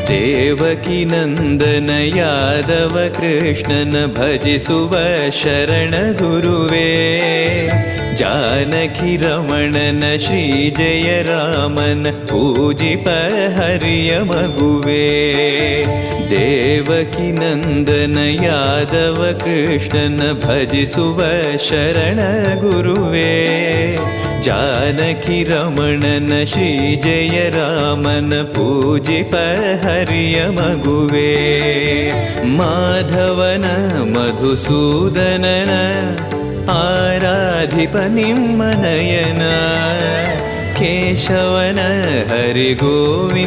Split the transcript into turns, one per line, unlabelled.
ದೇವಕಿ ನಂದನ ಯಾದವ ಕೃಷ್ಣನ ಭಜಿಸುವ ಶರಣ ಗುರುವೇ. ಜಾನಕಿ ರಮಣನ ಶ್ರೀ ಜಯ ರಾಮನ ಪೂಜಿಪ ಹರಿಯ ಮಗುವೇ. ದೇವಕಿ ನಂದನ ಯಾದವ ಕೃಷ್ಣನ ಭಜಿಸುವ ಶರಣ ಗುರುವೇ. ಜಾನಕಿ ರಮಣನ ಶ್ರೀ ಜಯ ರಾಮನ ಪೂಜಿಪ ಹರಿಯ ಮಗುವೇ. ಮಾಧವನ ಮಧುಸೂದನನ ಆರಾಧಿಪ ನಿಮ್ಮ ನಯನ. ಕೇಶವನ ಹರಿ ಗೋವಿಂದ